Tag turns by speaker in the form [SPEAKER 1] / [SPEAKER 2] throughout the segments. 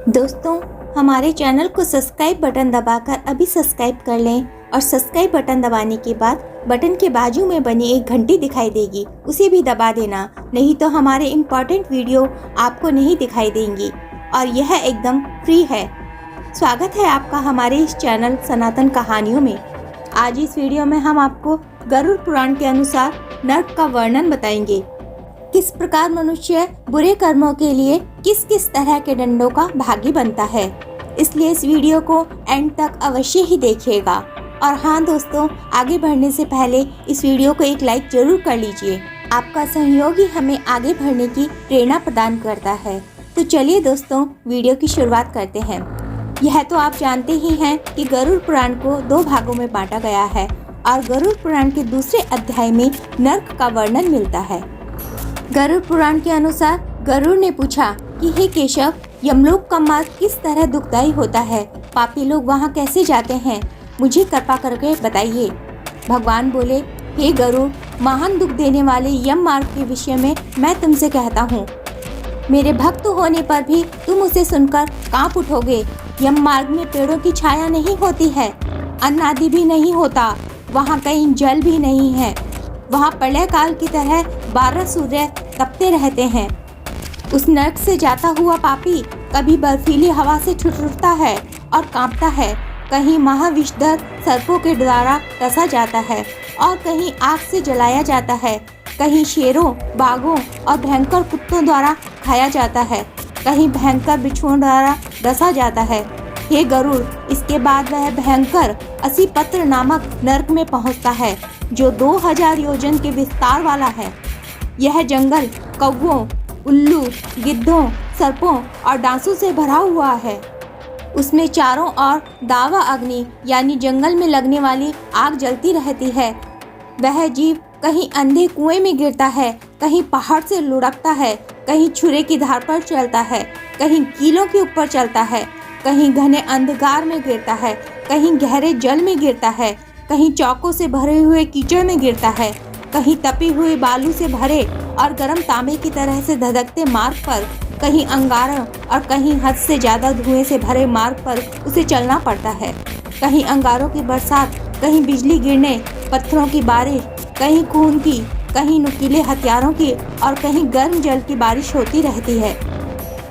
[SPEAKER 1] दोस्तों, हमारे चैनल को सब्सक्राइब बटन दबाकर अभी सब्सक्राइब कर लें और सब्सक्राइब बटन दबाने के बाद बटन के बाजू में बनी एक घंटी दिखाई देगी, उसे भी दबा देना, नहीं तो हमारे इम्पोर्टेंट वीडियो आपको नहीं दिखाई देंगी और यह एकदम फ्री है। स्वागत है आपका हमारे इस चैनल सनातन कहानियों में। आज इस वीडियो में हम आपको गरुड़ पुराण के अनुसार नर्क का वर्णन बताएंगे। किस प्रकार मनुष्य बुरे कर्मों के लिए किस किस तरह के दंडों का भागी बनता है, इसलिए इस वीडियो को एंड तक अवश्य ही देखिएगा। और हाँ दोस्तों, आगे बढ़ने से पहले इस वीडियो को एक लाइक जरूर कर लीजिए। आपका सहयोग ही हमें आगे बढ़ने की प्रेरणा प्रदान करता है। तो चलिए दोस्तों, वीडियो की शुरुआत करते हैं। यह तो आप जानते ही हैं कि गरुड़ पुराण को 2 भागों में बांटा गया है और गरुड़ पुराण के दूसरे अध्याय में नर्क का वर्णन मिलता है। गरुड़ पुराण के अनुसार गरुड़ ने पूछा कि हे केशव, यमलोक का मार्ग किस तरह दुखदायी होता है? पापी लोग वहाँ कैसे जाते हैं? मुझे कृपा करके बताइए। भगवान बोले, हे गरुड़, महान दुख देने वाले यम मार्ग के विषय में मैं तुमसे कहता हूँ। मेरे भक्त होने पर भी तुम उसे सुनकर कांप उठोगे। यम मार्ग में पेड़ों की छाया नहीं होती है, अन्न आदि भी नहीं होता, वहाँ कहीं जल भी नहीं है। वहाँ प्रलय काल की तरह 12 सूर्य तपते रहते हैं। उस नर्क से जाता हुआ पापी कभी बर्फीली हवा से ठिठुरता है और कांपता है, कहीं महाविषधर सर्पों के द्वारा डसा जाता है और कहीं आग से जलाया जाता है, कहीं शेरों, बाघों और भयंकर कुत्तों द्वारा खाया जाता है, कहीं भयंकर बिच्छुओं द्वारा डसा जाता है। हे गरुड़, इसके बाद वह भयंकर असीपत्र नामक नर्क में पहुंचता है, जो 2000 योजन के विस्तार वाला है। यह जंगल कौवों, उल्लू, गिद्धों, सर्पों और डांसों से भरा हुआ है। उसमें चारों ओर दावा अग्नि यानी जंगल में लगने वाली आग जलती रहती है। वह जीव कहीं अंधे कुएं में गिरता है, कहीं पहाड़ से लुढ़कता है, कहीं छुरे की धार पर चलता है, कहीं कीलों के ऊपर चलता है, कहीं घने अंधकार में गिरता है, कहीं गहरे जल में गिरता है, कहीं चौकों से भरे हुए कीचड़ में गिरता है, कहीं तपी हुई बालू से भरे और गर्म तांबे की तरह से धधकते मार्ग पर, कहीं अंगारों और कहीं हद से ज्यादा धुएं से भरे मार्ग पर उसे चलना पड़ता है। कहीं अंगारों की बरसात, कहीं बिजली गिरने, पत्थरों की बारिश, कहीं खून की, कहीं नुकीले हथियारों की और कहीं गर्म जल की बारिश होती रहती है।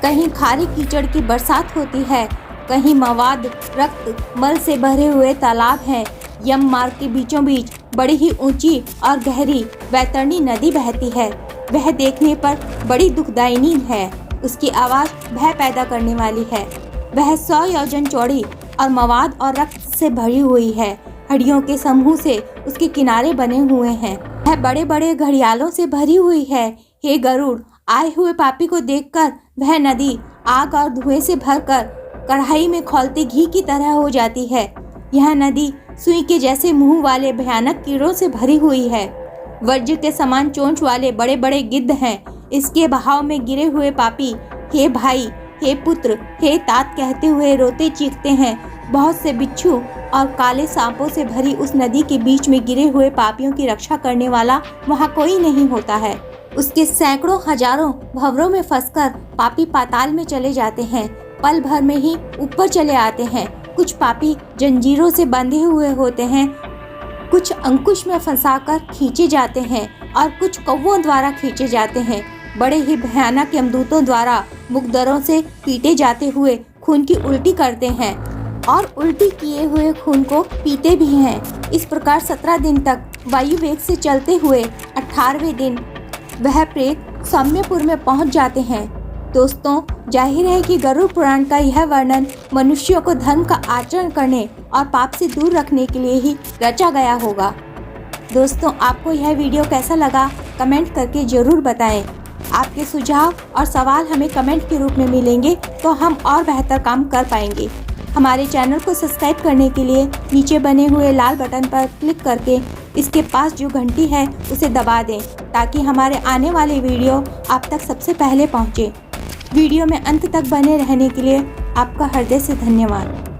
[SPEAKER 1] कहीं खारी कीचड़ की बरसात होती है, कहीं मवाद, रक्त, मल से भरे हुए तालाब हैं। यम मार्ग के बीचों बीच बड़ी ही ऊंची और गहरी वैतरणी नदी बहती है। वह देखने पर बड़ी दुखदायिनी है। उसकी आवाज़ भय पैदा करने वाली है। वह 100 योजन चौड़ी और मवाद और रक्त से भरी हुई है। हड्डियों के समूह से उसके किनारे बने हुए हैं। वह बड़े बड़े घड़ियालों से भरी हुई है। हे गरुड़, आए हुए पापी को देखकर वह नदी आग और धुएं से भरकर कढ़ाई में खौलते घी की तरह हो जाती है। यह नदी सुई के जैसे मुंह वाले भयानक कीड़ों से भरी हुई है। वज्र के समान चोंच वाले बड़े बड़े गिद्ध हैं। इसके बहाव में गिरे हुए पापी हे भाई, हे पुत्र, हे तात कहते हुए रोते चीखते हैं। बहुत से बिच्छू और काले सांपों से भरी उस नदी के बीच में गिरे हुए पापियों की रक्षा करने वाला वहाँ कोई नहीं होता है। उसके सैकड़ों हजारों भंवरों में फंसकर पापी पाताल में चले जाते हैं। पल भर में ही ऊपर चले आते हैं। कुछ पापी जंजीरों से बंधे हुए होते हैं, कुछ अंकुश में फंसाकर खींचे जाते हैं और कुछ कौवों द्वारा खींचे जाते हैं। बड़े ही भयानक यमदूतों द्वारा मुकद्दरों से पीटे जाते हुए खून की उल्टी करते हैं और उल्टी किए हुए खून को पीते भी हैं। इस प्रकार 17 दिन तक वायु वेग से चलते हुए 18वें दिन वह प्रेत सौम्यपुर में पहुंच जाते हैं। दोस्तों, जाहिर है कि गरुड़ पुराण का यह वर्णन मनुष्यों को धर्म का आचरण करने और पाप से दूर रखने के लिए ही रचा गया होगा। दोस्तों, आपको यह वीडियो कैसा लगा कमेंट करके ज़रूर बताएं। आपके सुझाव और सवाल हमें कमेंट के रूप में मिलेंगे तो हम और बेहतर काम कर पाएंगे। हमारे चैनल को सब्सक्राइब करने के लिए नीचे बने हुए लाल बटन पर क्लिक करके इसके पास जो घंटी है उसे दबा दें, ताकि हमारे आने वाले वीडियो आप तक सबसे पहले पहुँचे। वीडियो में अंत तक बने रहने के लिए आपका हृदय से धन्यवाद।